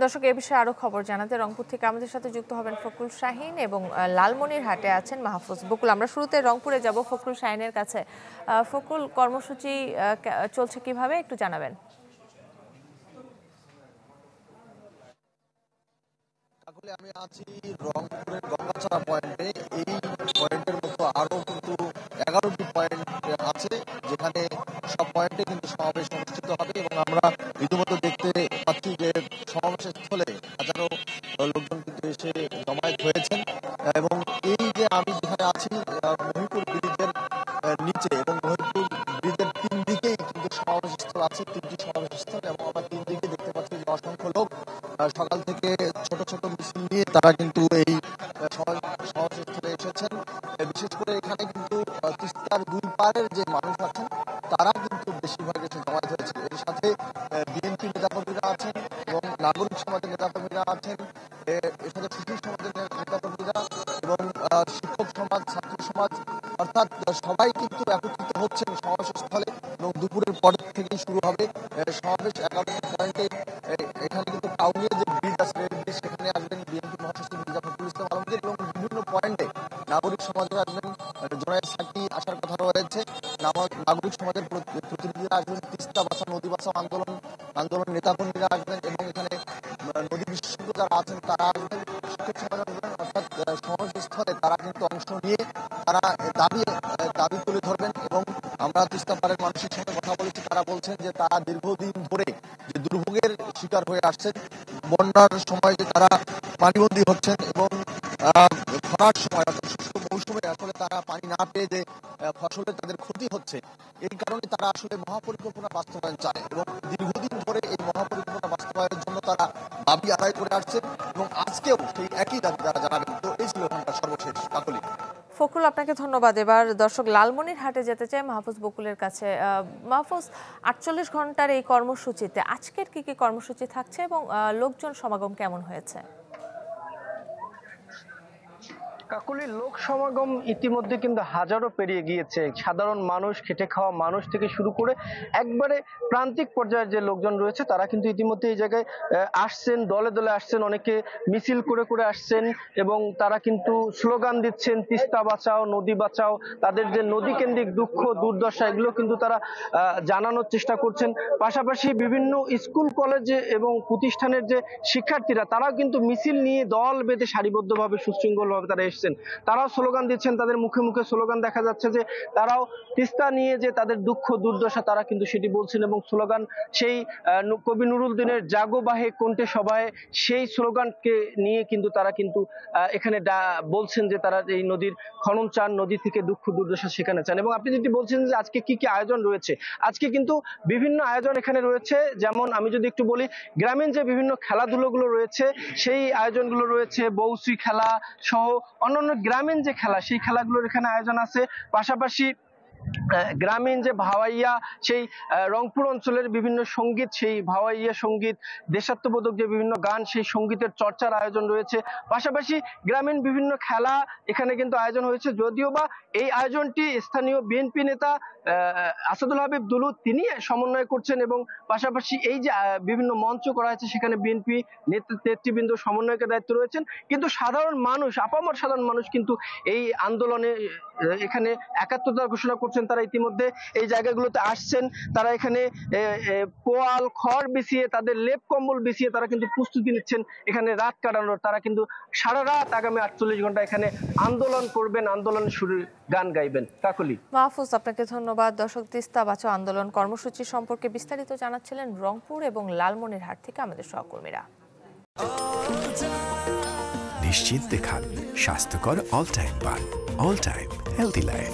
দর্শক, এ বিষয়ে আরো খবর জানাতে রংপুর থেকে আমাদের সাথে যুক্ত হবেন ফখরুল শাহীন এবং লালমনিরহাটে আছেন মাহফুজ বকুল। আমরা শুরুতে রংপুরে যাব ফখরুল শাহীনের কাছে। ফখরুল, কর্মসূচি চলছে কিভাবে একটু জানাবেন? আমি আছি রংপুরের গঙ্গাছড়া পয়েন্টে। এই পয়েন্টের মতো আরো কিন্তু 11টি পয়েন্ট আছে, যেখানে সব পয়েন্টে কিন্তু সমাবেশ অনুষ্ঠিত হবে এবং আমরা ইতিমধ্যে দেখতে পাচ্ছি যে সমাবেশের স্থলে হাজারো লোকজন কিন্তু এসে জমায়েত হয়েছেন। এবং এই যে আমি যেখানে আছি মহিপুর ব্রিজের নিচে, এবং মহিপুর ব্রিজের তিন দিকেই কিন্তু সমাবেশ স্থল আছে, তিনটি সমাবেশ স্থল, এবং আমরা তিন দিকে দেখতে পাচ্ছি যে অসংখ্য লোক সকাল থেকে ছোট ছোট মিছিল নিয়ে তারা কিন্তু এই সমাবেশস্থলে এসেছেন। বিশেষ করে এখানে কিন্তু তিস্তার দুই পাড়ের যে মানুষ আছেন তারা কিন্তু বেশিরভাগ এসে জমায়েত হয়েছে। এর সাথে বিএনপি নেতাকর্মীরা আছেন এবং নাগরিক সমাজের নেতাকর্মীরা আছেন, এর সাথে সুশীল সমাজের নেতাকর্মীরা এবং শিক্ষক সমাজ, ছাত্র সমাজ, অর্থাৎ সবাই কিন্তু একত্রিত হচ্ছেন সমাবেশস্থলে। এবং দুপুরের পর থেকেই শুরু হবে সমাবেশ। 11টি পয়েন্টে এখানে কিন্তু কাউনিয়া যে ব্রিজ আছে, রেল ব্রিজ, সেখানে আসবেন বিএনপি মহাসচিব মির্জা ফখরুল ইসলাম আলমগীর, এবং বিভিন্ন পয়েন্টে নাগরিক সমাজের আসবেন, জোনায়েদ সাকি আসার কথা রয়েছে, নাগরিক সমাজের প্রতিনিধিরা আসবেন, তিস্তা বাঁচাও নদী বাঁচাও আন্দোলন নেতাকর্মীরা আসবেন, এবং এখানে নদী বিশেষজ্ঞ যারা আছেন তারা আসবেন, শিক্ষক সমাজ আসবেন। অর্থাৎ সমাবেশস্থলে তারা কিন্তু অংশ নিয়ে তারা দাবি তুলে ধরবেন। এবং আমরা তিস্তা পাড়ের মানুষের সঙ্গে কথা বলেছি, তারা বলছেন যে তারা দীর্ঘদিন ধরে যে দুর্ভোগের শিকার হয়ে আসছেন, বন্যার সময় যে তারা পানিবন্দী হচ্ছেন, এবং খরার সময় অর্থাৎ শুষ্ক মৌসুমে আসলে তারা পানি না পেয়ে যে ফসলের তাদের ক্ষতি হচ্ছে, এই কারণে তারা আসলে মহাপরিকল্পনা বাস্তবায়ন চায়, এবং দীর্ঘদিন ধরে এই মহাপরিকল্পনা বাস্তবায়নের জন্য তারা দাবি আদায় করে আসছে, এবং আজকেও সেই একই দাবি তারা জানাবেন। তো এই ছিল ওখানকার সর্বশেষ কাকলি। ফখরুল, আপনাকে ধন্যবাদ। এবার দর্শক, লালমনিরহাটে যেতে চাই মাহফুজ বকুলের কাছে। মাহফুজ, 48 ঘন্টার এই কর্মসূচিতে আজকের কি কি কর্মসূচি থাকছে এবং লোকজন সমাগম কেমন হয়েছে? কাকলি, লোক সমাগম ইতিমধ্যে কিন্তু হাজারো পেরিয়ে গিয়েছে। সাধারণ মানুষ, খেটে খাওয়া মানুষ থেকে শুরু করে একবারে প্রান্তিক পর্যায়ের যে লোকজন রয়েছে তারা কিন্তু ইতিমধ্যে এই জায়গায় আসছেন, দলে দলে আসছেন, অনেকে মিছিল করে করে আসছেন, এবং তারা কিন্তু স্লোগান দিচ্ছেন, তিস্তা বাঁচাও নদী বাঁচাও। তাদের যে নদী কেন্দ্রিক দুঃখ দুর্দশা এগুলো কিন্তু তারা জানানোর চেষ্টা করছেন। পাশাপাশি বিভিন্ন স্কুল কলেজে এবং প্রতিষ্ঠানের যে শিক্ষার্থীরা তারাও কিন্তু মিছিল নিয়ে দল বেঁধে সারিবদ্ধভাবে সুশৃঙ্খলভাবে তারা তারাও স্লোগান দিচ্ছেন, তাদের মুখে মুখে স্লোগান দেখা যাচ্ছে যে তারাও তিস্তা নিয়ে যে তাদের দুঃখ দুর্দশা তারা কিন্তু সেটি বলছেন, এবং স্লোগান সেই কবি নুরুল দিনের জাগো বাহে কণ্ঠে সভায় সেই স্লোগানকে নিয়ে কিন্তু তারা কিন্তু এখানে বলছেন যে তারা এই নদীর খনন চান, নদী থেকে দুঃখ দুর্দশা সেখানে চান। এবং আপনি যদি বলছেন যে আজকে কি কি আয়োজন রয়েছে, আজকে কিন্তু বিভিন্ন আয়োজন এখানে রয়েছে। যেমন আমি যদি একটু বলি, গ্রামীণ যে বিভিন্ন খেলাধুলোগুলো রয়েছে সেই আয়োজনগুলো রয়েছে, বৌসি খেলা সহ অন্যান্য গ্রামীণ যে খেলা সেই খেলাগুলোর এখানে আয়োজন আছে। পাশাপাশি গ্রামীণ যে ভাওয়াইয়া, সেই রংপুর অঞ্চলের বিভিন্ন সঙ্গীত, সেই ভাওয়াইয়া সঙ্গীত, দেশাত্মবোধক যে বিভিন্ন গান, সেই সঙ্গীতের চর্চার আয়োজন রয়েছে। পাশাপাশি গ্রামীণ বিভিন্ন খেলা এখানে কিন্তু আয়োজন হয়েছে, যদিও বা এই আয়োজনটি স্থানীয় বিএনপি নেতা আসাদুল হাবিব দুলু তিনি সমন্বয় করছেন, এবং পাশাপাশি এই যে বিভিন্ন মঞ্চ করা হয়েছে সেখানে বিএনপি নেতৃবৃন্দ সমন্বয়কের দায়িত্ব রয়েছেন। কিন্তু সাধারণ মানুষ, আপামর সাধারণ মানুষ কিন্তু এই আন্দোলনে এখানে একাত্মতা ঘোষণা করছেন। তারা ইতিমধ্যে এই জায়গাগুলোতে আসছেন, তারা এখানে পোয়াল খড় বিছিয়ে, তাদের লেপ কম্বল বিছিয়ে তারা কিন্তু প্রস্তুতি নিচ্ছেন এখানে রাত কাটানোর। তারা কিন্তু সারা রাত আগামী 48 ঘন্টা এখানে আন্দোলন করবেন, আন্দোলনের সুরে গান গাইবেন। কাকলি। মাহফুজ, আপনাকে ধন্যবাদ। দর্শক, তিস্তা বাঁচাও আন্দোলন কর্মসূচি সম্পর্কে বিস্তারিত জানাচ্ছিলেন রংপুর এবং লালমনিরহাট থেকে আমাদের সহকর্মীরা। নিশ্চিন্তে খান স্বাস্থ্যকর অল টাইম পান, অল টাইম হেলদি লাইফ।